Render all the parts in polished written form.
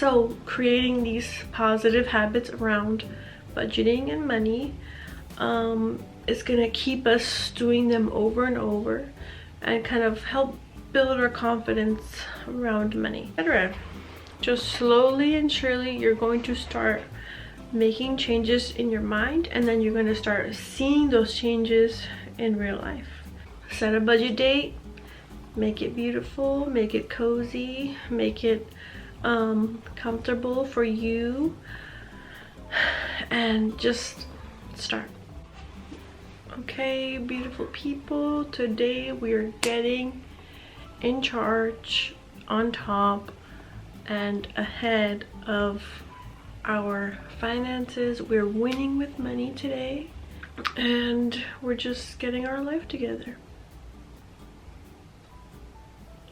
So creating these positive habits around budgeting and money is gonna keep us doing them over and over and kind of help build our confidence around money. Just slowly and surely you're going to start making changes in your mind, and then you're going to start seeing those changes in real life. Set a budget date, make it beautiful, make it cozy, make it comfortable for you, and just start. Okay, beautiful people, today we are getting in charge, on top, and ahead of our finances. We're winning with money today, and we're just getting our life together.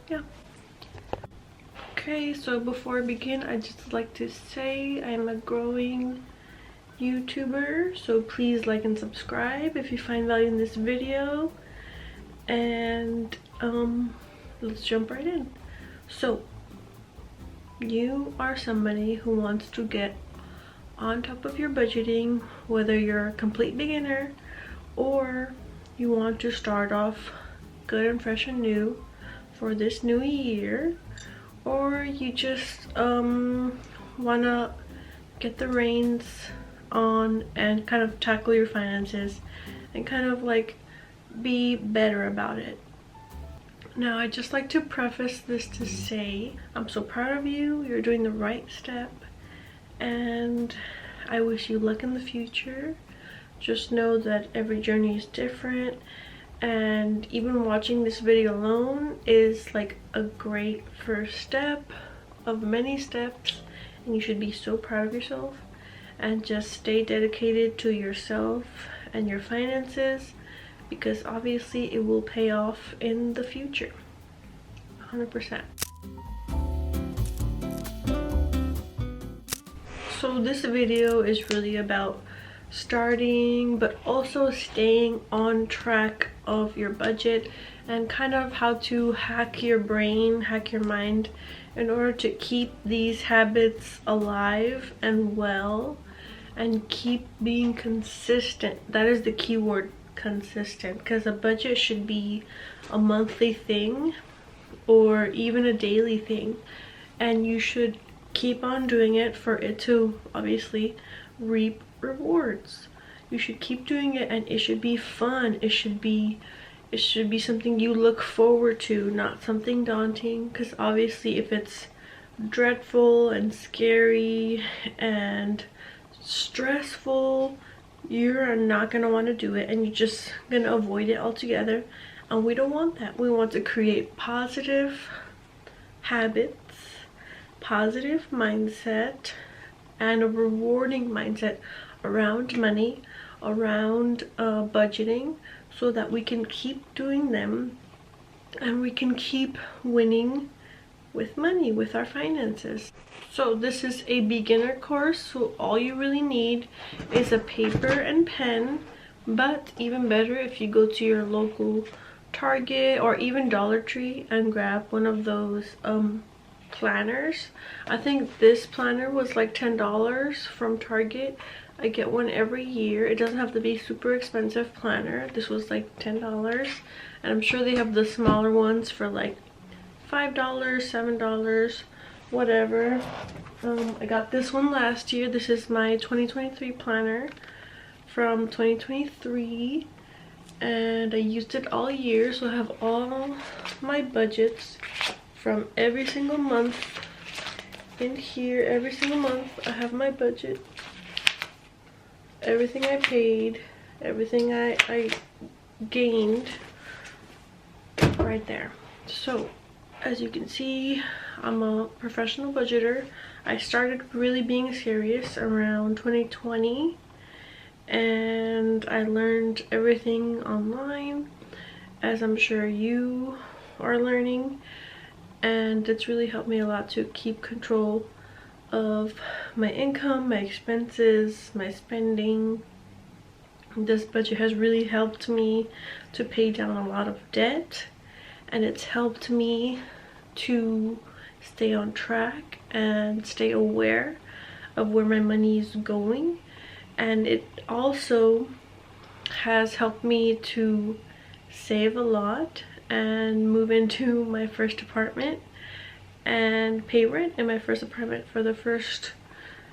Yeah. Okay, so before I begin, I'd just like to say I'm a growing YouTuber, so please like and subscribe if you find value in this video, and let's jump right in. So you are somebody who wants to get on top of your budgeting, whether you're a complete beginner or you want to start off good and fresh and new for this new year, or you just wanna get the reins on and kind of tackle your finances and kind of like be better about it. Now, I'd just like to preface this to say I'm so proud of you. You're doing the right step, and I wish you luck in the future. Just know that every journey is different, and even watching this video alone is like a great first step of many steps, and you should be so proud of yourself. And just stay dedicated to yourself and your finances, because obviously it will pay off in the future, 100%. So this video is really about starting but also staying on track of your budget, and kind of how to hack your brain, hack your mind, in order to keep these habits alive and well, and keep being consistent. That is the key word, consistent, because a budget should be a monthly thing or even a daily thing, and you should keep on doing it for it to obviously reap rewards. You should keep doing it, and it should be fun. It should be something you look forward to, not something daunting, because obviously if it's dreadful and scary and stressful, you're not gonna want to do it, and you're just gonna avoid it altogether, and we don't want that. We want to create positive habits, positive mindset, and a rewarding mindset around money, around budgeting, so that we can keep doing them and we can keep winning with money, with our finances. So this is a beginner course, so all you really need is a paper and pen, but even better if you go to your local Target or even Dollar Tree and grab one of those planners. I think this planner was like $10 from Target. I get one every year. It doesn't have to be super expensive planner. This was like $10, and I'm sure they have the smaller ones for like $5, $7, whatever. I got this one last year. This is my 2023 planner from 2023, and I used it all year, so I have all my budgets from every single month in here. Every single month I have my budget, everything I paid, everything I gained right there. So as you can see, I'm a professional budgeter. I started really being serious around 2020, and I learned everything online, as I'm sure you are learning, and it's really helped me a lot to keep control of my income, my expenses, my spending. This budget has really helped me to pay down a lot of debt, and it's helped me to stay on track and stay aware of where my money is going. And it also has helped me to save a lot and move into my first apartment and pay rent in my first apartment for the first,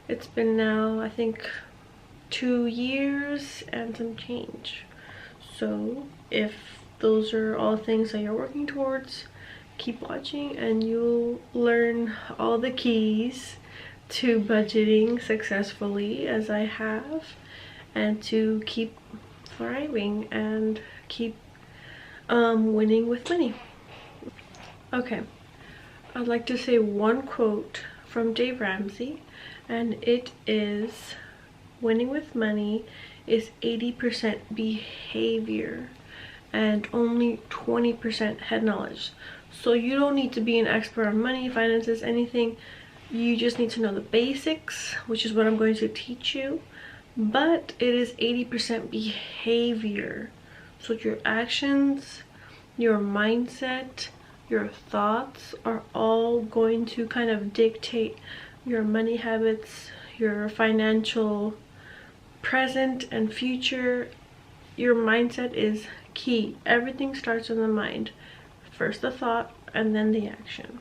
it's been now I think 2 years and some change. So if those are all things that you're working towards, keep watching and you'll learn all the keys to budgeting successfully as I have, and to keep thriving and keep winning with money. Okay, I'd like to say one quote from Dave Ramsey, and it is, winning with money is 80% behavior and only 20% head knowledge. So you don't need to be an expert on money, finances, anything. You just need to know the basics, which is what I'm going to teach you. But it is 80% behavior. So your actions, your mindset, your thoughts are all going to kind of dictate your money habits, your financial present and future. Your mindset is key. Everything starts in the mind. First the thought and then the action,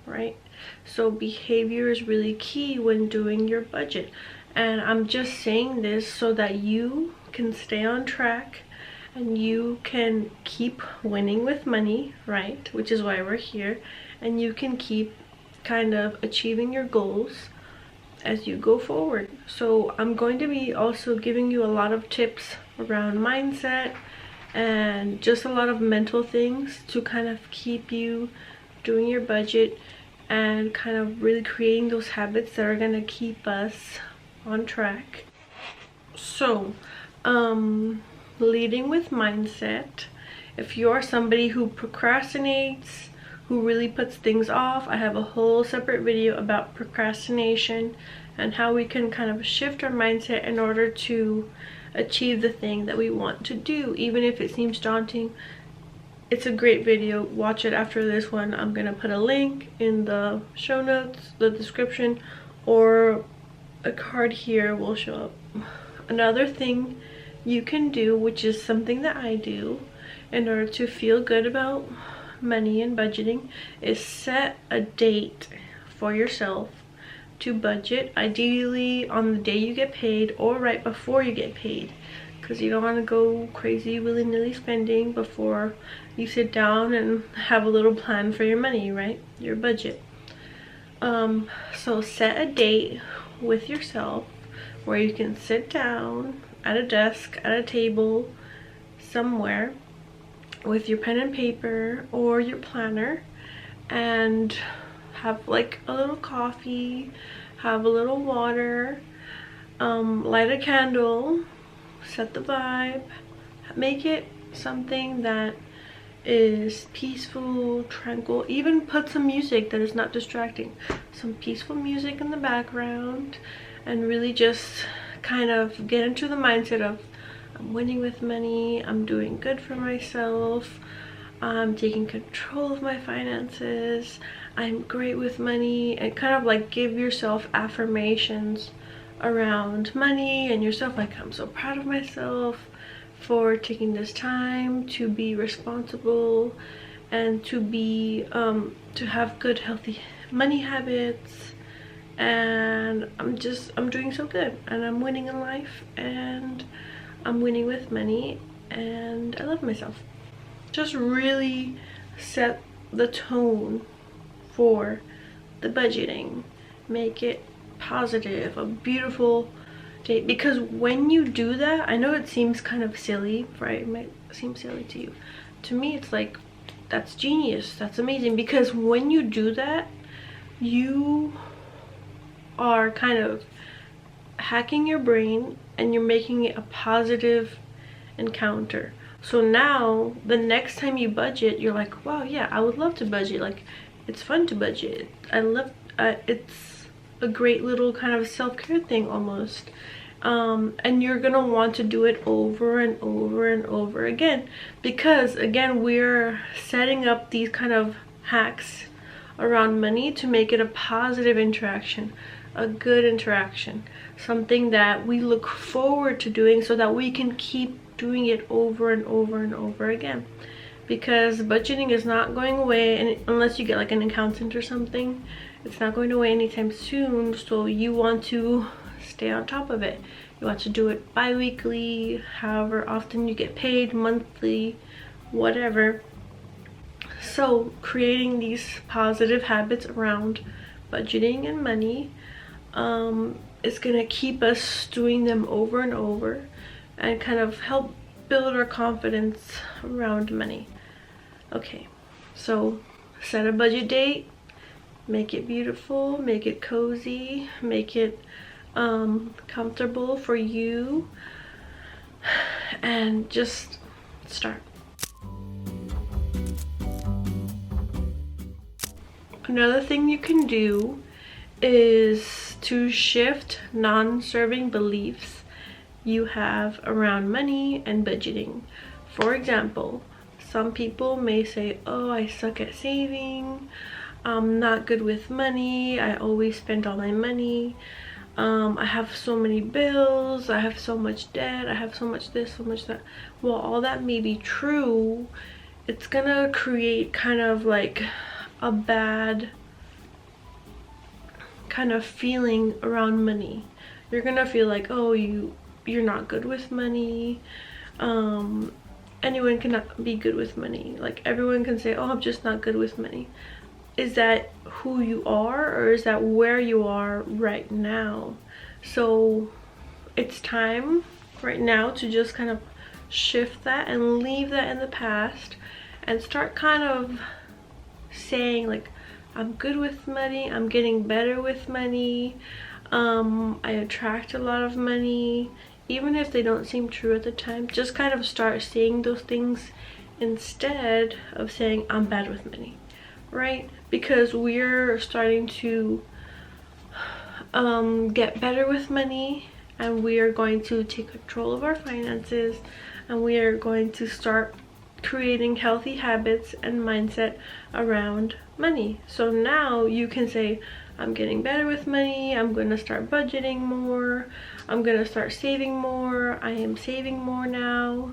right? So behavior is really key when doing your budget. And I'm just saying this so that you can stay on track and you can keep winning with money, right? Which is why we're here. And you can keep kind of achieving your goals as you go forward. So I'm going to be also giving you a lot of tips around mindset and just a lot of mental things to kind of keep you doing your budget and kind of really creating those habits that are going to keep us on track. So leading with mindset, if you're somebody who procrastinates, who really puts things off, I have a whole separate video about procrastination and how we can kind of shift our mindset in order to achieve the thing that we want to do, even if it seems daunting. It's a great video. Watch it after this one. I'm gonna put a link in the show notes, the description, or a card here will show up. Another thing you can do, which is something that I do in order to feel good about money and budgeting, is set a date for yourself to budget, ideally on the day you get paid or right before you get paid, because you don't want to go crazy willy-nilly spending before you sit down and have a little plan for your money, right? Your budget. So set a date with yourself where you can sit down at a desk, at a table, somewhere with your pen and paper or your planner, and have like a little coffee, have a little water, light a candle, set the vibe, make it something that is peaceful, tranquil. Even put some music that is not distracting, some peaceful music in the background, and really just kind of get into the mindset of, I'm winning with money, I'm doing good for myself, I'm taking control of my finances, I'm great with money, and kind of like give yourself affirmations around money and yourself, like, I'm so proud of myself for taking this time to be responsible and to be to have good healthy money habits, and I'm doing so good and I'm winning in life and I'm winning with money and I love myself. Just really set the tone for the budgeting. Make it positive, a beautiful day, because when you do that, I know it seems kind of silly, right? It might seem silly to you. To me, it's like, that's genius, that's amazing, because when you do that, you are kind of hacking your brain and you're making it a positive encounter. So now the next time you budget, you're like, wow, yeah, I would love to budget. Like, it's fun to budget. I love it's a great little kind of self-care thing almost. And you're gonna want to do it over and over and over again, because again, we're setting up these kind of hacks around money to make it a positive interaction, a good interaction, something that we look forward to doing so that we can keep doing it over and over and over again. Because budgeting is not going away, and unless you get like an accountant or something, it's not going away anytime soon. So you want to stay on top of it. You want to do it bi-weekly, however often you get paid, monthly, whatever. So creating these positive habits around budgeting and money is gonna keep us doing them over and over and kind of help build our confidence around money. Okay, so set a budget date, make it beautiful, make it cozy, make it comfortable for you, and just start. Another thing you can do is to shift non-serving beliefs you have around money and budgeting. For example, some people may say, oh, I suck at saving, I'm not good with money, I always spend all my money, I have so many bills, I have so much debt, I have so much this, so much that. Well, all that may be true. It's gonna create kind of like a bad kind of feeling around money. You're gonna feel like, oh, you're not good with money. Anyone cannot be good with money. Like, everyone can say, oh, I'm just not good with money. Is that who you are, or is that where you are right now? So it's time right now to just kind of shift that and leave that in the past and start kind of saying, like, I'm good with money, I'm getting better with money, I attract a lot of money. Even if they don't seem true at the time, just kind of start saying those things instead of saying I'm bad with money, right? Because we're starting to get better with money, and we are going to take control of our finances, and we are going to start creating healthy habits and mindset around money. So now you can say, I'm getting better with money, I'm going to start budgeting more, I'm going to start saving more, I am saving more now.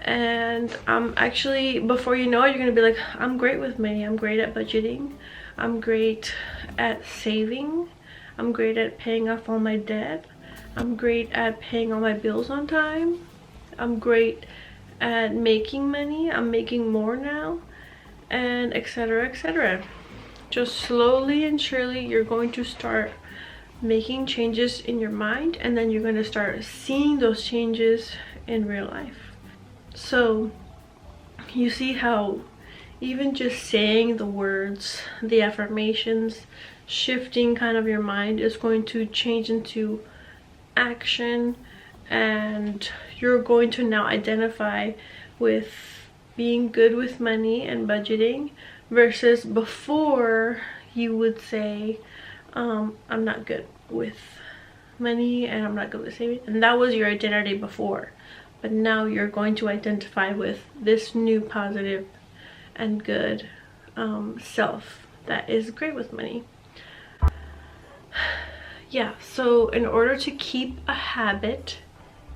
And actually, before you know it, you're going to be like, I'm great with money, I'm great at budgeting, I'm great at saving, I'm great at paying off all my debt, I'm great at paying all my bills on time, I'm great at making money, I'm making more now, and etc, etc. Just slowly and surely you're going to start making changes in your mind, and then you're going to start seeing those changes in real life. So you see how even just saying the words, the affirmations, shifting kind of your mind is going to change into action, and you're going to now identify with being good with money and budgeting, versus before you would say, I'm not good with money and I'm not good with saving, and that was your identity before. But now you're going to identify with this new positive and good self that is great with money. Yeah, so in order to keep a habit,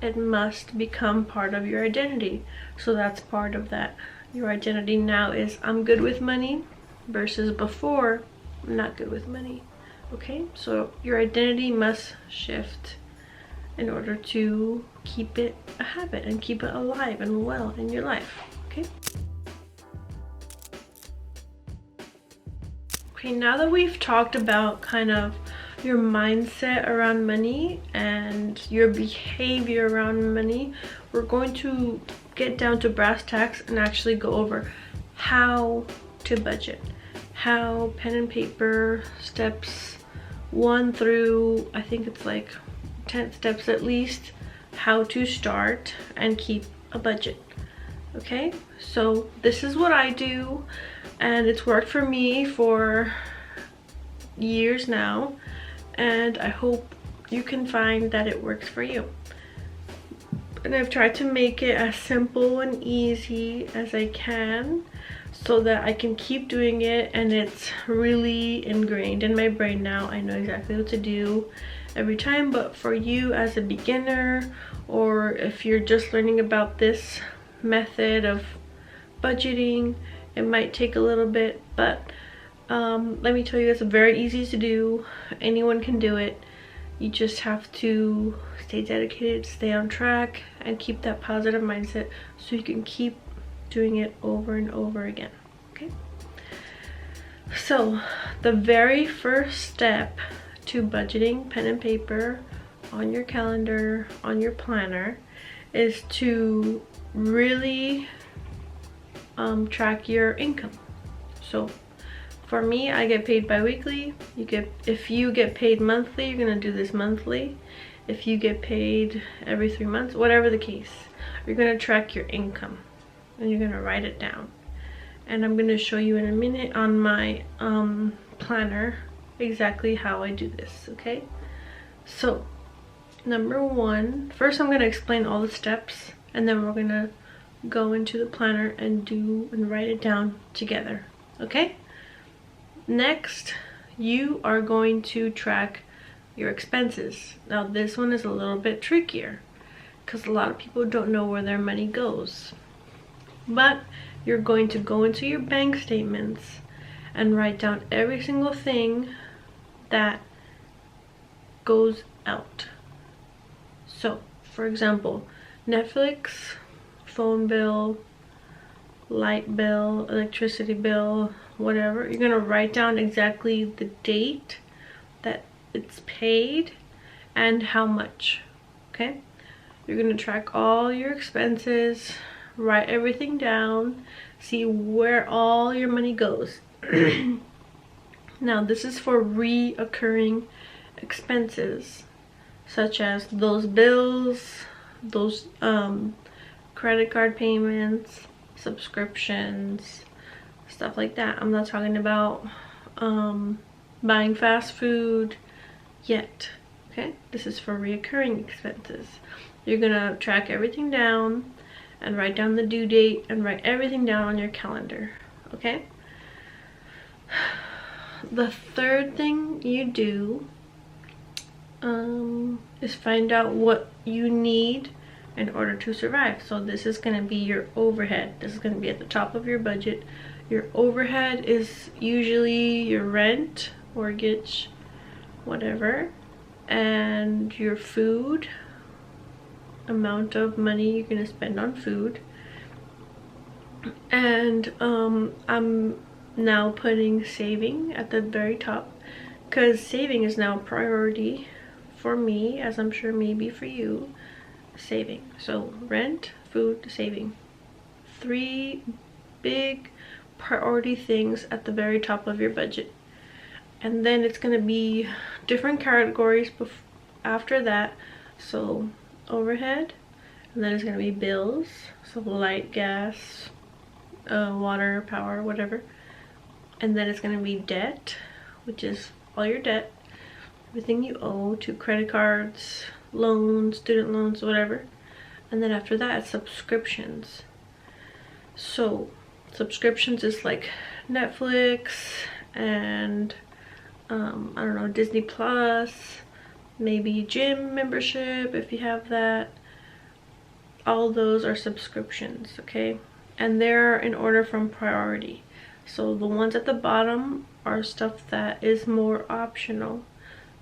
it must become part of your identity. So that's part of that. Your identity now is I'm good with money, versus before I'm not good with money. Okay, so your identity must shift in order to keep it a habit and keep it alive and well in your life. Okay, now that we've talked about kind of your mindset around money and your behavior around money, we're going to get down to brass tacks and actually go over how to budget. How, pen and paper, steps 1 through, I think it's like 10 steps at least, how to start and keep a budget. Okay, so this is what I do, and it's worked for me for years now, and I hope you can find that it works for you. And I've tried to make it as simple and easy as I can so that I can keep doing it, and it's really ingrained in my brain now. I know exactly what to do every time. But for you as a beginner, or if you're just learning about this method of budgeting, it might take a little bit, but let me tell you, it's very easy to do. Anyone can do it. You just have to stay dedicated, stay on track, and keep that positive mindset so you can keep doing it over and over again. Okay, so the very first step to budgeting, pen and paper, on your calendar, on your planner, is to really track your income. So for me, I get paid bi-weekly. If you get paid monthly, you're gonna do this monthly. If you get paid every 3 months, whatever the case, you're gonna track your income and you're gonna write it down. And I'm gonna show you in a minute on my planner exactly how I do this, okay? So number one, first I'm gonna explain all the steps, and then we're gonna go into the planner and write it down together, okay? Next, you are going to track your expenses. Now this one is a little bit trickier because a lot of people don't know where their money goes. But you're going to go into your bank statements and write down every single thing that goes out. So, for example, Netflix, phone bill, light bill, electricity bill, whatever. You're gonna write down exactly the date that it's paid and how much, okay? You're gonna track all your expenses, write everything down, see where all your money goes. Now this is for reoccurring expenses, such as those bills, those credit card payments, subscriptions, stuff like that. I'm not talking about buying fast food yet, okay? This is for reoccurring expenses. You're gonna track everything down and write down the due date and write everything down on your calendar, okay? The third thing you do is find out what you need in order to survive. So this is going to be your overhead. This is going to be at the top of your budget. Your overhead is usually your rent, mortgage, whatever, and your food, amount of money you're going to spend on food. And I'm now putting saving at the very top because saving is now a priority for me, as I'm sure maybe for you. Saving. So rent, food, saving. 3 big priority things at the very top of your budget. And then it's going to be different categories after that. So overhead, and then it's going to be bills, so light, gas, water, power, whatever. And then it's going to be debt, which is all your debt, everything you owe to credit cards, loans, student loans, whatever. And then after that, it's subscriptions. So subscriptions is like Netflix and I don't know, Disney Plus, maybe gym membership if you have that. All those are subscriptions, okay? And they're in order from priority. So the ones at the bottom are stuff that is more optional.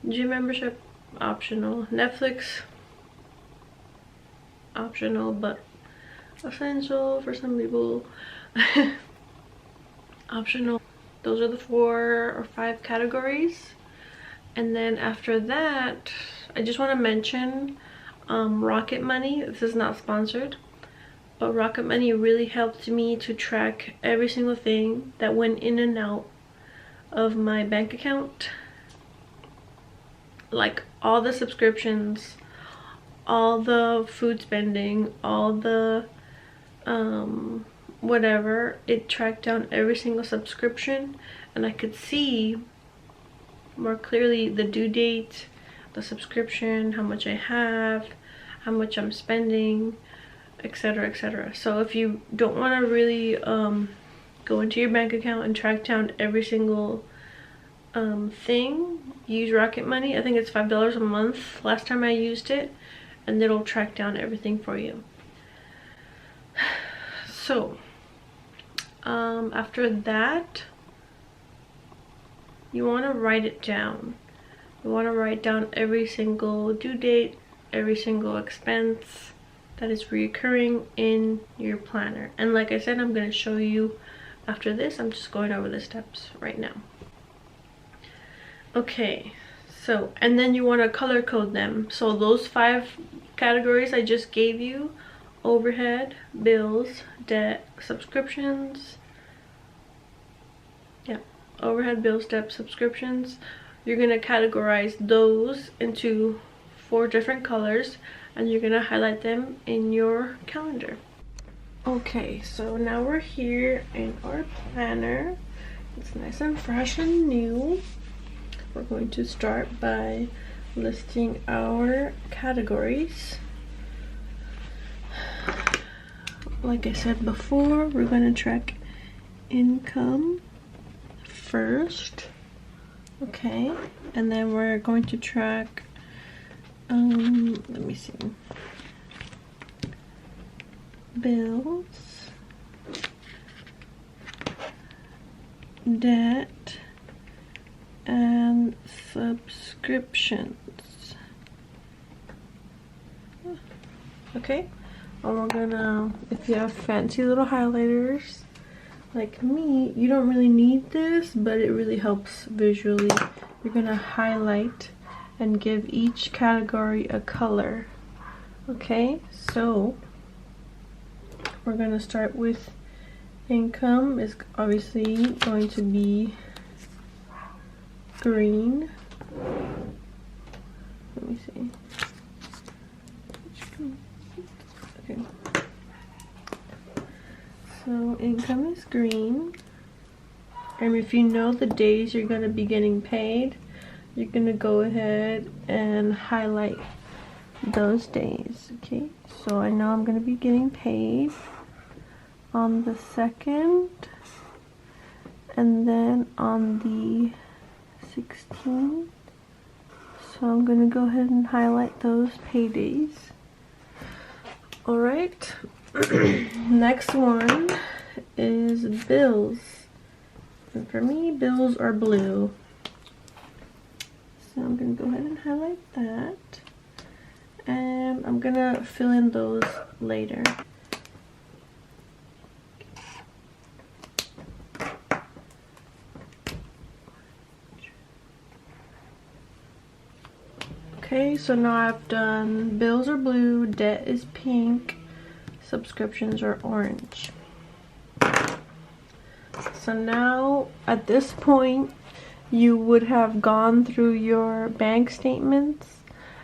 Gym membership, optional. Netflix, optional but essential for some people. Optional. Those are the 4 or 5 categories. And then after that, I just want to mention Rocket Money. This is not sponsored, but Rocket Money really helped me to track every single thing that went in and out of my bank account. Like all the subscriptions, all the food spending, all the whatever. It tracked down every single subscription, and I could see more clearly the due date, the subscription, how much I have, how much I'm spending, etc, etc. So if you don't want to really go into your bank account and track down every single thing, use Rocket Money. I think it's $5 a month last time I used it, and it'll track down everything for you. So after that, you want to write it down. You want to write down every single due date, every single expense that is recurring in your planner. And like I said, I'm going to show you after this. I'm just going over the steps right now. Okay, so, and then you want to color code them. So those 5 categories I just gave you: overhead, bills, debt, subscriptions. Yeah, overhead, bills, debt, subscriptions. You're going to categorize those into 4 different colors, and you're going to highlight them in your calendar. Okay, so now we're here in our planner. It's nice and fresh and new. We're going to start by listing our categories. Like I said before, we're going to track income first. Okay, and then we're going to track, let me see, bills, debt, and subscriptions. Okay, and we're gonna, if you have fancy little highlighters like me, you don't really need this, but it really helps visually. You're gonna highlight and give each category a color. Okay, so we're gonna start with income. Is obviously going to be green. Let me see. Okay. So income is green. And if you know the days you're going to be getting paid, you're going to go ahead and highlight those days. Okay, so I know I'm going to be getting paid on the 2nd, and then on the 16th. So I'm going to go ahead and highlight those paydays. Alright, next one is bills. And for me, bills are blue. So I'm going to go ahead and highlight that. And I'm going to fill in those later. Okay, so now I've done bills are blue, debt is pink, subscriptions are orange. So now at this point, you would have gone through your bank statements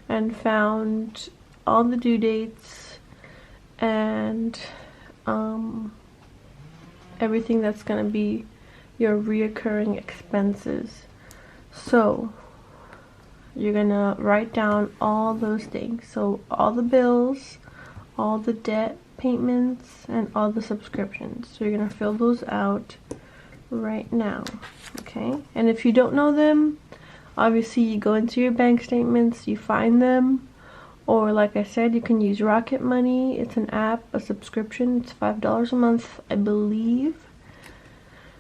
and found all the due dates and everything that's going to be your reoccurring expenses. So you're gonna write down all those things. So all the bills, all the debt payments, and all the subscriptions. So you're gonna fill those out right now. Okay, and if you don't know them, obviously you go into your bank statements, you find them, or like I said, you can use Rocket Money. It's an app, a subscription. It's $5 a month, I believe,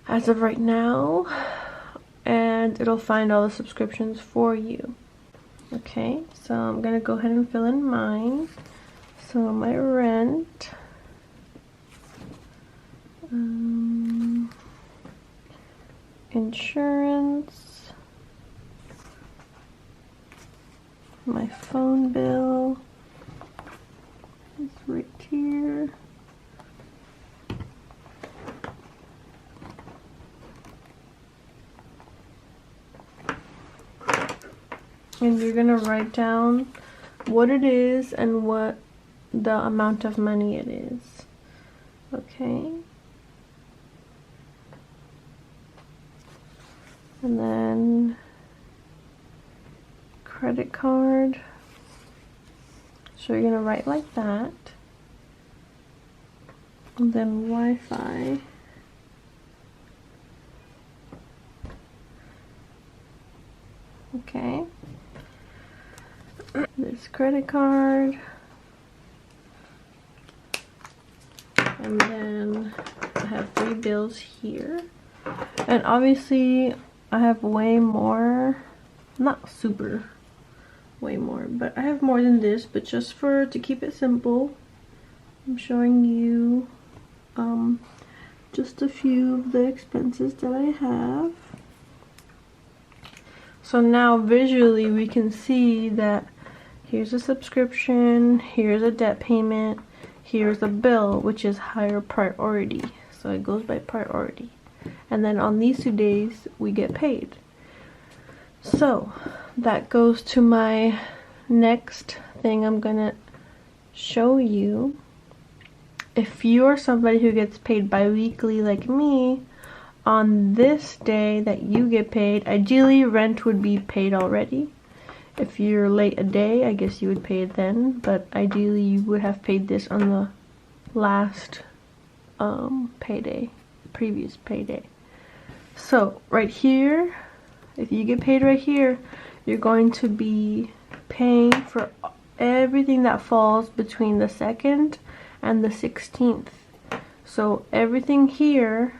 as of right now, and it'll find all the subscriptions for you. Okay, so I'm gonna go ahead and fill in mine. So my rent, insurance, my phone bill is right here. And you're gonna write down what it is and what the amount of money it is. Okay. And then credit card. So you're gonna write like that. And then Wi-Fi. Okay. This credit card. And then I have 3 bills here. And obviously I have way more, not super way more, but I have more than this, but just to keep it simple, I'm showing you just a few of the expenses that I have. So now visually we can see that here's a subscription, here's a debt payment, here's a bill, which is higher priority. So it goes by priority. And then on these 2 days, we get paid. So that goes to my next thing I'm gonna show you. If you're somebody who gets paid bi-weekly like me, on this day that you get paid, ideally rent would be paid already. If you're late a day, I guess you would pay it then, but ideally you would have paid this on the last payday, previous payday. So right here, if you get paid right here, you're going to be paying for everything that falls between the 2nd and the 16th. So everything here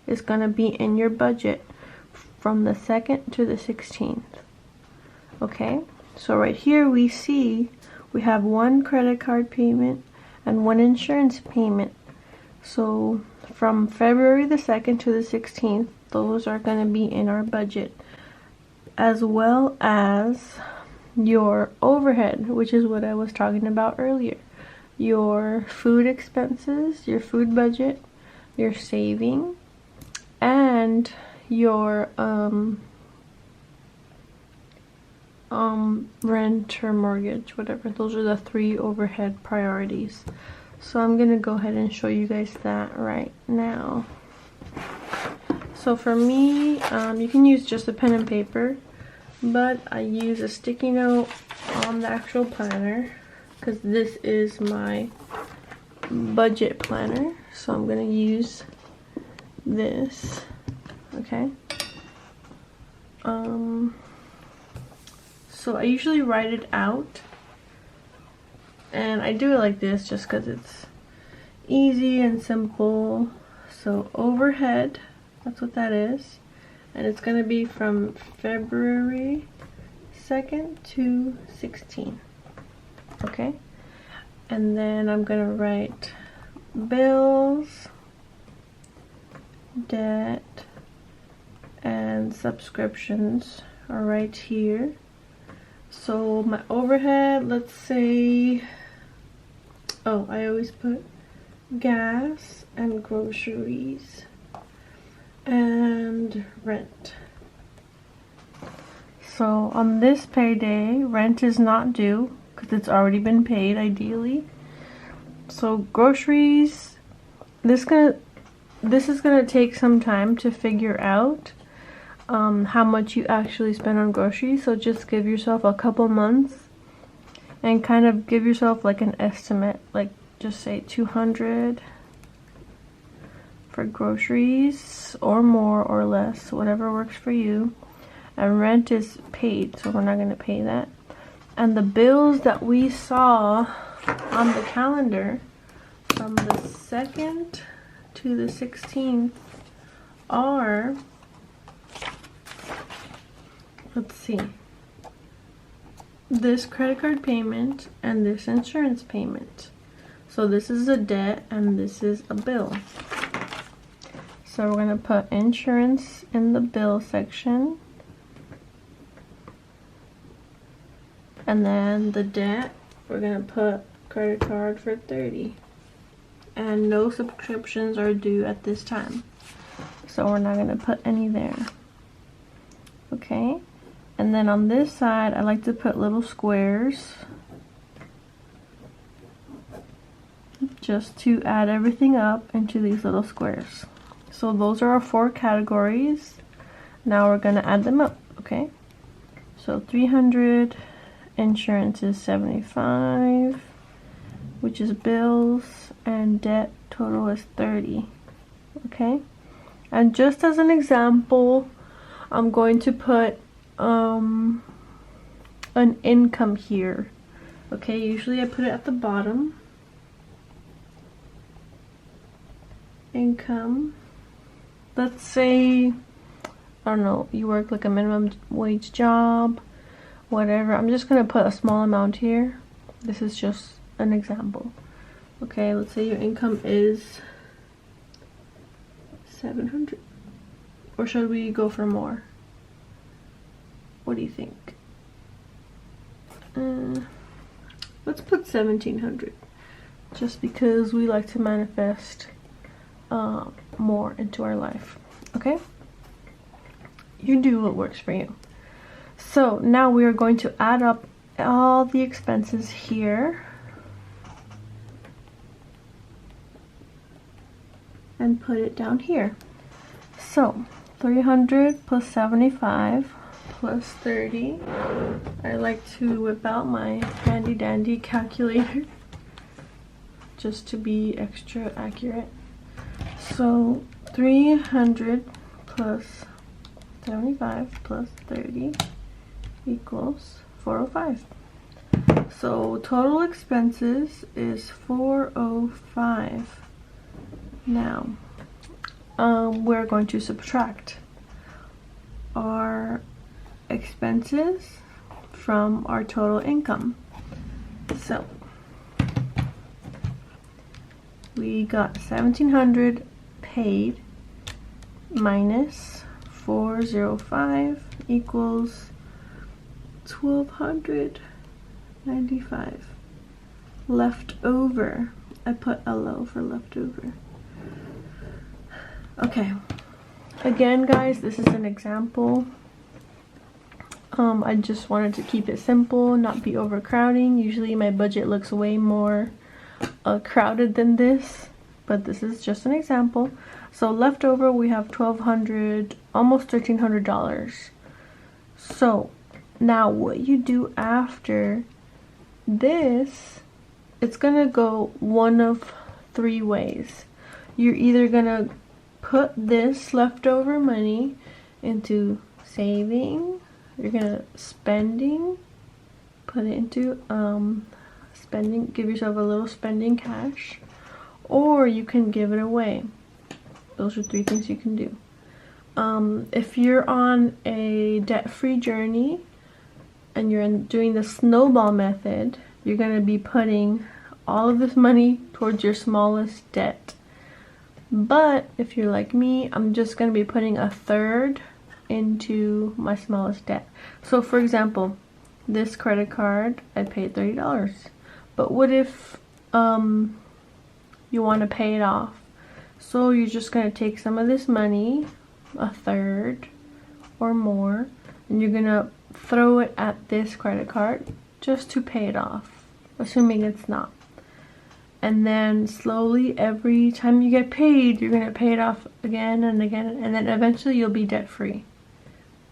is going to be in your budget from the 2nd to the 16th. Okay, so right here we see we have 1 credit card payment and 1 insurance payment. So from February the 2nd to the 16th, those are going to be in our budget, as well as your overhead, which is what I was talking about earlier. Your food expenses, your food budget, your saving, and your rent or mortgage, whatever. Those are the 3 overhead priorities. So I'm gonna go ahead and show you guys that right now. So for me, you can use just a pen and paper, but I use a sticky note on the actual planner because this is my budget planner. So I'm gonna use this. Okay. So I usually write it out, and I do it like this just because it's easy and simple. So overhead, that's what that is, and it's gonna be from February 2nd to 16. Okay, and then I'm gonna write bills, debt, and subscriptions are right here. So my overhead, let's say, oh, I always put gas and groceries and rent. So on this payday, rent is not due because it's already been paid ideally. So groceries, this is gonna take some time to figure out how much you actually spend on groceries. So just give yourself a couple months and kind of give yourself like an estimate, like just say 200 for groceries, or more or less, whatever works for you. And rent is paid, so we're not going to pay that. And the bills that we saw on the calendar from the 2nd to the 16th are, let's see, this credit card payment and this insurance payment. So this is a debt and this is a bill. So we're going to put insurance in the bill section. And then the debt, we're going to put credit card for 30. And no subscriptions are due at this time, so we're not going to put any there. Okay, and then on this side I like to put little squares just to add everything up into these little squares. So those are our 4 categories. Now we're going to add them up. Okay, so 300 insurance is 75, which is bills, and debt total is 30. Okay, and just as an example, I'm going to put an income here. Okay, usually I put it at the bottom. Income. Let's say, I don't know, you work like a minimum wage job, whatever. I'm just gonna put a small amount here. This is just an example. Okay, let's say your income is 700. Or should we go for more? What do you think? Let's put 1700, just because we like to manifest more into our life. Okay, you do what works for you. So now we are going to add up all the expenses here and put it down here. So 300 plus 75 plus 30. I like to whip out my handy dandy calculator just to be extra accurate. So 300 plus 75 plus 30 equals 405. So total expenses is 405. Now we're going to subtract our expenses from our total income. So we got 1700 paid minus 405 equals 1295 left over. I put LO for leftover. Okay, again guys, this is an example. I just wanted to keep it simple, not be overcrowding. Usually my budget looks way more crowded than this, but this is just an example. So leftover we have $1,200, almost $1,300. So now what you do after this, it's gonna go one of three ways. You're either gonna put this leftover money into saving, you're gonna spending, put it into spending, give yourself a little spending cash, or you can give it away. Those are three things you can do. If you're on a debt-free journey and you're doing the snowball method, you're gonna be putting all of this money towards your smallest debt. But if you're like me, I'm just gonna be putting a third into my smallest debt. So for example, this credit card, I paid $30. But what if you want to pay it off? So you're just going to take some of this money, a third or more, and you're going to throw it at this credit card just to pay it off, assuming it's not. And then slowly, every time you get paid, you're going to pay it off again and again, and then eventually you'll be debt free.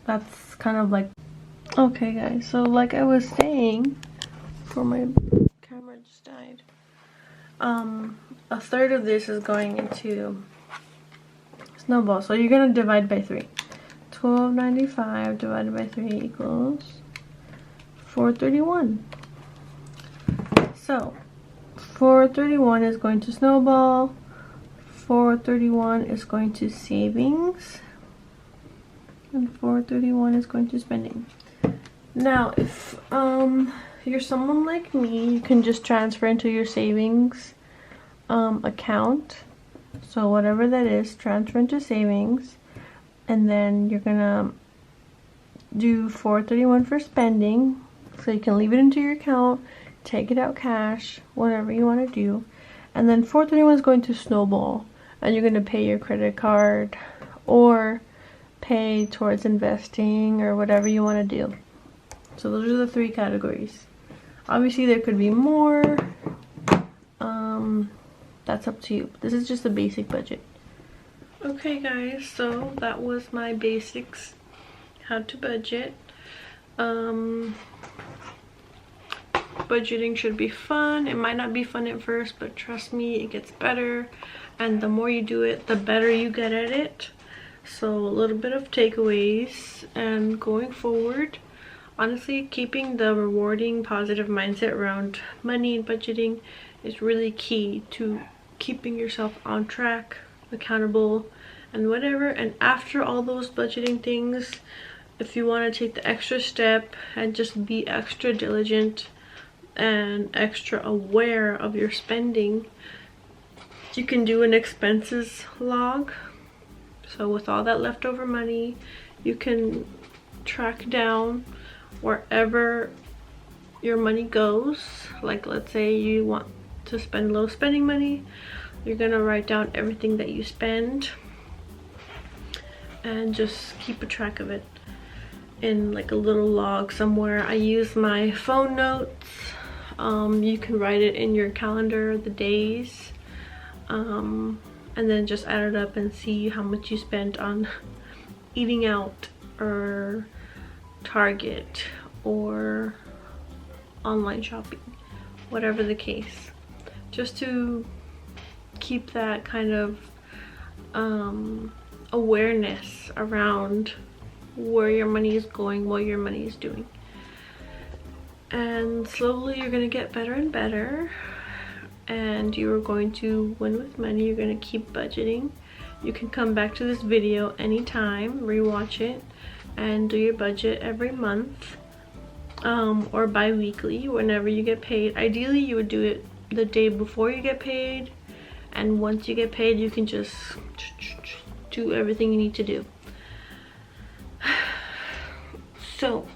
That's kind of like... Okay guys, so like I was saying, before my camera just died, a third of this is going into snowball. So you're gonna divide by 3. 1295 divided by 3 equals 431. So 431 is going to snowball, 431 is going to savings, and 431 is going to spending. Now if you're someone like me, you can just transfer into your savings account. So whatever that is, transfer into savings, and then you're gonna do 431 for spending. So you can leave it into your account, take it out cash, whatever you want to do, and then 431 is going to snowball, and you're going to pay your credit card or pay towards investing or whatever you want to do. So those are the 3 categories. Obviously there could be more, that's up to you. This is just a basic budget. Okay guys, so that was my basics, how to budget. Budgeting should be fun. It might not be fun at first, but trust me, it gets better. And the more you do it, the better you get at it. So a little bit of takeaways, and going forward, honestly, keeping the rewarding positive mindset around money and budgeting is really key to keeping yourself on track, accountable, and whatever. And after all those budgeting things, if you want to take the extra step and just be extra diligent and extra aware of your spending, you can do an expenses log. So with all that leftover money, you can track down wherever your money goes. Like, let's say you want to spend low spending money, you're gonna write down everything that you spend and just keep a track of it in like a little log somewhere. I use my phone notes. You can write it in your calendar, the days, and then just add it up and see how much you spent on eating out or Target or online shopping, whatever the case, just to keep that kind of awareness around where your money is going, what your money is doing. And slowly you're going to get better and better, and you're going to win with money. You're going to keep budgeting. You can come back to this video anytime, rewatch it, and do your budget every month, or bi-weekly, whenever you get paid. Ideally, you would do it the day before you get paid, and once you get paid, you can just do everything you need to do. So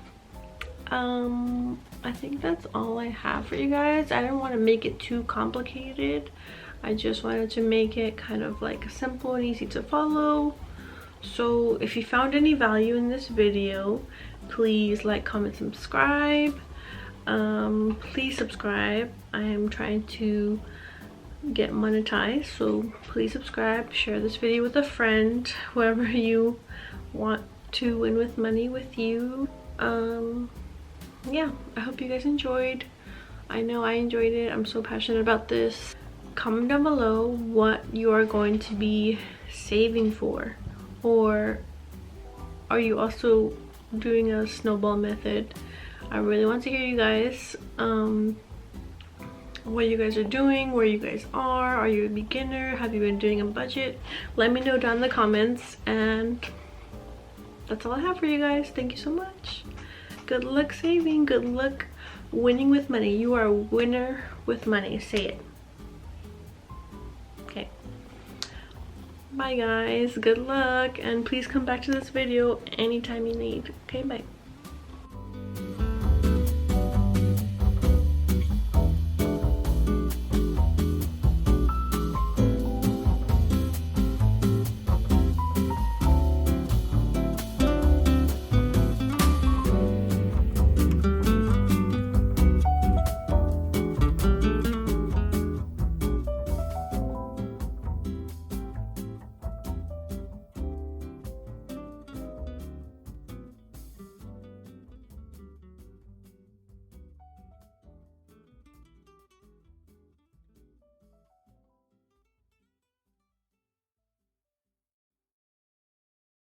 I think that's all I have for you guys. I didn't want to make it too complicated. I just wanted to make it kind of like simple and easy to follow. So if you found any value in this video, please like, comment, subscribe. Please subscribe. I am trying to get monetized, so please subscribe, share this video with a friend, whoever you want to win with money with you. Yeah, I hope you guys enjoyed. I know I enjoyed it. I'm so passionate about this. Comment down below what you are going to be saving for, or are you also doing a snowball method? I really want to hear you guys, what you guys are doing, where you guys are you a beginner, have you been doing a budget? Let me know down in the comments. And that's all I have for you guys. Thank you so much. Good luck saving, good luck winning with money. You are a winner with money. Say it. Okay, bye guys, good luck, and please come back to this video anytime you need. Okay, bye.